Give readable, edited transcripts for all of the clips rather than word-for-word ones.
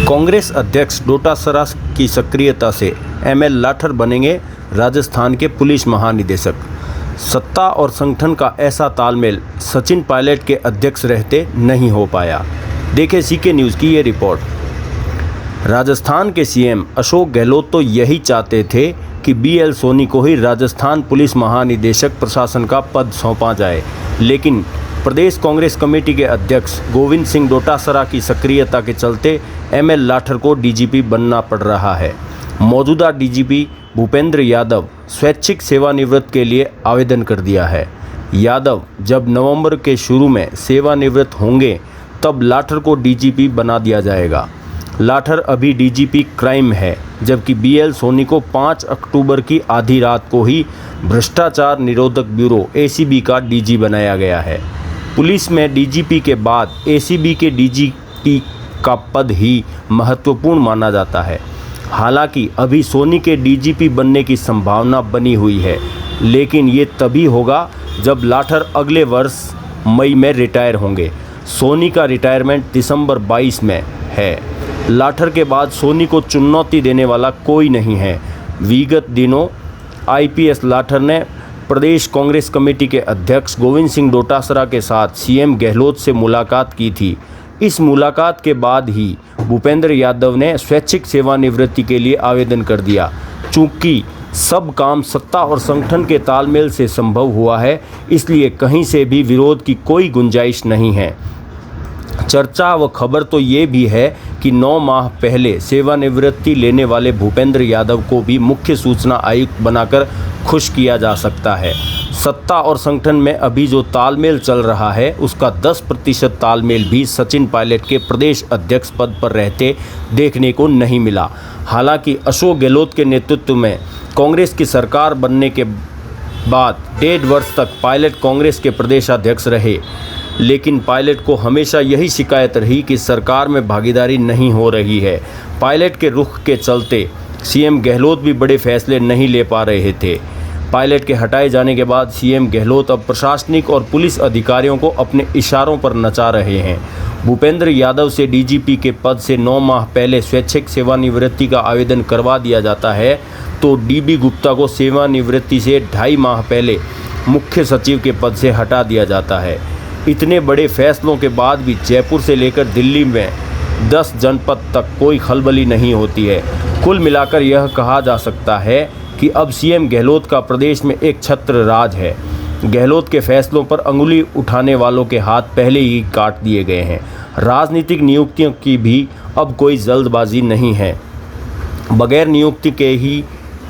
कांग्रेस अध्यक्ष डोटासरा की सक्रियता से एमएल लाठर बनेंगे राजस्थान के पुलिस महानिदेशक। सत्ता और संगठन का ऐसा तालमेल सचिन पायलट के अध्यक्ष रहते नहीं हो पाया। देखें सीके न्यूज़ की ये रिपोर्ट। राजस्थान के सीएम अशोक गहलोत तो यही चाहते थे कि बीएल सोनी को ही राजस्थान पुलिस महानिदेशक प्रशासन का पद सौंपा जाए, लेकिन प्रदेश कांग्रेस कमेटी के अध्यक्ष गोविंद सिंह डोटासरा की सक्रियता के चलते एमएल लाठर को डीजीपी बनना पड़ रहा है। मौजूदा डीजीपी भूपेंद्र यादव स्वैच्छिक सेवानिवृत्त के लिए आवेदन कर दिया है। यादव जब नवंबर के शुरू में सेवानिवृत्त होंगे तब लाठर को डीजीपी बना दिया जाएगा। लाठर अभी डीजीपी क्राइम है, जबकि बीएल सोनी को 5 अक्टूबर की आधी रात को ही भ्रष्टाचार निरोधक ब्यूरो एसीबी का डीजी बनाया गया है। पुलिस में डीजीपी के बाद एसीबी के डीजीपी का पद ही महत्वपूर्ण माना जाता है। हालांकि अभी सोनी के डीजीपी बनने की संभावना बनी हुई है, लेकिन ये तभी होगा जब लाठर अगले वर्ष मई में रिटायर होंगे। सोनी का रिटायरमेंट दिसंबर 22 में है। लाठर के बाद सोनी को चुनौती देने वाला कोई नहीं है। विगत दिनों आईपीएस लाठर ने प्रदेश कांग्रेस कमेटी के अध्यक्ष गोविंद सिंह डोटासरा के साथ सीएम गहलोत से मुलाकात की थी। इस मुलाकात के बाद ही भूपेंद्र यादव ने स्वैच्छिक सेवानिवृत्ति के लिए आवेदन कर दिया। चूँकि सब काम सत्ता और संगठन के तालमेल से संभव हुआ है, इसलिए कहीं से भी विरोध की कोई गुंजाइश नहीं है। चर्चा व खबर तो ये भी है कि 9 माह पहले सेवानिवृत्ति लेने वाले भूपेंद्र यादव को भी मुख्य सूचना आयुक्त बनाकर खुश किया जा सकता है। सत्ता और संगठन में अभी जो तालमेल चल रहा है, उसका 10% तालमेल भी सचिन पायलट के प्रदेश अध्यक्ष पद पर रहते देखने को नहीं मिला। हालांकि अशोक गहलोत के नेतृत्व में कांग्रेस की सरकार बनने के बाद 1.5 वर्ष तक पायलट कांग्रेस के प्रदेशाध्यक्ष रहे, लेकिन पायलट को हमेशा यही शिकायत रही कि सरकार में भागीदारी नहीं हो रही है। पायलट के रुख के चलते सीएम गहलोत भी बड़े फैसले नहीं ले पा रहे थे। पायलट के हटाए जाने के बाद सीएम गहलोत अब प्रशासनिक और पुलिस अधिकारियों को अपने इशारों पर नचा रहे हैं। भूपेंद्र यादव से डीजीपी के पद से 9 माह पहले स्वैच्छिक सेवानिवृत्ति का आवेदन करवा दिया जाता है, तो डीबी गुप्ता को सेवानिवृत्ति से 2.5 माह पहले मुख्य सचिव के पद से हटा दिया जाता है। इतने बड़े फैसलों के बाद भी जयपुर से लेकर दिल्ली में 10 जनपद तक कोई खलबली नहीं होती है। कुल मिलाकर यह कहा जा सकता है कि अब सीएम गहलोत का प्रदेश में एक छत्र राज है। गहलोत के फैसलों पर अंगुली उठाने वालों के हाथ पहले ही काट दिए गए हैं। राजनीतिक नियुक्तियों की भी अब कोई जल्दबाजी नहीं है। बगैर नियुक्ति के ही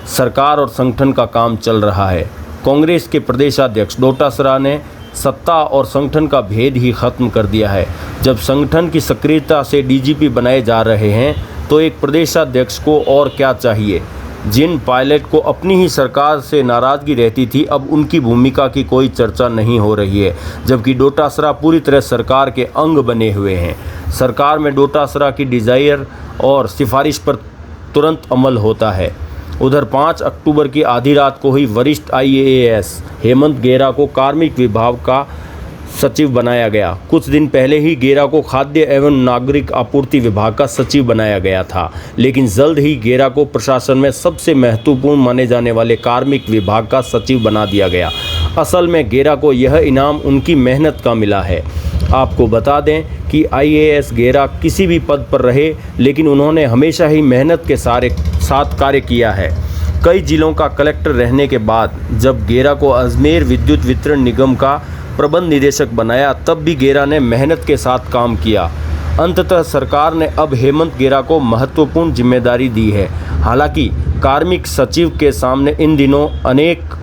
सरकार और संगठन का काम चल रहा है। कांग्रेस के प्रदेशाध्यक्ष डोटासरा ने सत्ता और संगठन का भेद ही खत्म कर दिया है। जब संगठन की सक्रियता से डीजीपी बनाए जा रहे हैं, तो एक प्रदेशाध्यक्ष को और क्या चाहिए। जिन पायलट को अपनी ही सरकार से नाराज़गी रहती थी, अब उनकी भूमिका की कोई चर्चा नहीं हो रही है, जबकि डोटासरा पूरी तरह सरकार के अंग बने हुए हैं। सरकार में डोटासरा की डिज़ायर और सिफारिश पर तुरंत अमल होता है। उधर 5 अक्टूबर की आधी रात को ही वरिष्ठ आईएएस हेमंत गेरा को कार्मिक विभाग का सचिव बनाया गया। कुछ दिन पहले ही गेरा को खाद्य एवं नागरिक आपूर्ति विभाग का सचिव बनाया गया था, लेकिन जल्द ही गेरा को प्रशासन में सबसे महत्वपूर्ण माने जाने वाले कार्मिक विभाग का सचिव बना दिया गया। असल में गेरा को यह इनाम उनकी मेहनत का मिला है। आपको बता दें कि आईएएस गेरा किसी भी पद पर रहे, लेकिन उन्होंने हमेशा ही मेहनत के साथ कार्य किया है। कई जिलों का कलेक्टर रहने के बाद जब गेरा को अजमेर विद्युत वितरण निगम का प्रबंध निदेशक बनाया, तब भी गेरा ने मेहनत के साथ काम किया। अंततः सरकार ने अब हेमंत गेरा को महत्वपूर्ण जिम्मेदारी दी है। हालांकि कार्मिक सचिव के सामने इन दिनों अनेक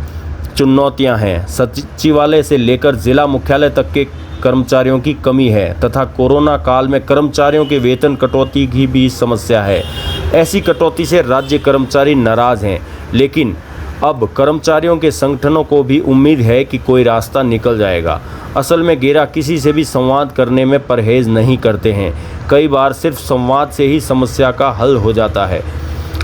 चुनौतियां हैं। सचिवालय से लेकर जिला मुख्यालय तक के कर्मचारियों की कमी है, तथा कोरोना काल में कर्मचारियों के वेतन कटौती की भी समस्या है। ऐसी कटौती से राज्य कर्मचारी नाराज़ हैं, लेकिन अब कर्मचारियों के संगठनों को भी उम्मीद है कि कोई रास्ता निकल जाएगा। असल में गेरा किसी से भी संवाद करने में परहेज़ नहीं करते हैं। कई बार सिर्फ संवाद से ही समस्या का हल हो जाता है।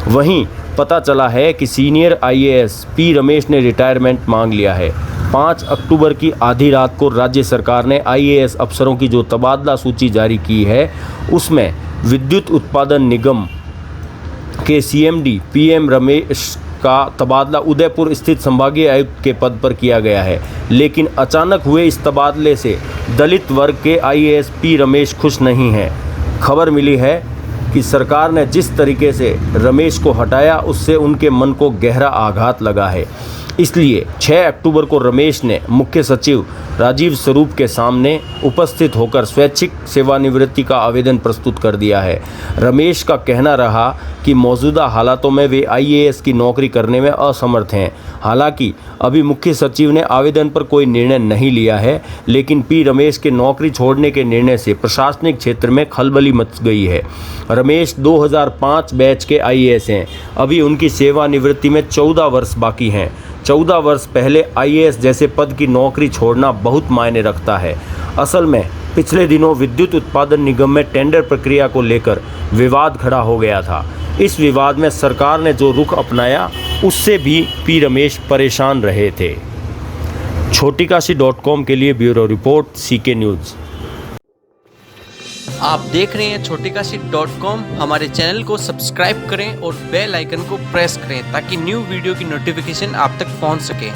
वहीं पता चला है कि सीनियर आईएएस पी रमेश ने रिटायरमेंट मांग लिया है। 5 अक्टूबर की आधी रात को राज्य सरकार ने आईएएस अफसरों की जो तबादला सूची जारी की है, उसमें विद्युत उत्पादन निगम के सीएमडी पीएम रमेश का तबादला उदयपुर स्थित संभागीय आयुक्त के पद पर किया गया है, लेकिन अचानक हुए इस तबादले से दलित वर्ग के आईएएस पी रमेश खुश नहीं हैं। खबर मिली है कि सरकार ने जिस तरीके से रमेश को हटाया उससे उनके मन को गहरा आघात लगा है। इसलिए 6 अक्टूबर को रमेश ने मुख्य सचिव राजीव स्वरूप के सामने उपस्थित होकर स्वैच्छिक सेवानिवृत्ति का आवेदन प्रस्तुत कर दिया है। रमेश का कहना रहा कि मौजूदा हालातों में वे आईएएस की नौकरी करने में असमर्थ हैं। हालांकि अभी मुख्य सचिव ने आवेदन पर कोई निर्णय नहीं लिया है, लेकिन पी रमेश के नौकरी छोड़ने के निर्णय से प्रशासनिक क्षेत्र में खलबली मच गई है। रमेश 2005 बैच के आईएएस हैं। अभी उनकी सेवानिवृत्ति में 14 वर्ष बाकी हैं। 14 वर्ष पहले आईएएस जैसे पद की नौकरी छोड़ना बहुत मायने रखता है। असल में पिछले दिनों विद्युत उत्पादन निगम में टेंडर प्रक्रिया को लेकर विवाद खड़ा हो गया था। इस विवाद में सरकार ने जो रुख अपनाया उससे भी पी रमेश परेशान रहे थे। छोटीकाशी.com के लिए ब्यूरो रिपोर्ट सीके न्यूज़। आप देख रहे हैं छोटीकाशी.com। हमारे चैनल को सब्सक्राइब करें और बेल आइकन को प्रेस करें ताकि न्यू वीडियो की नोटिफिकेशन आप तक पहुंच सके।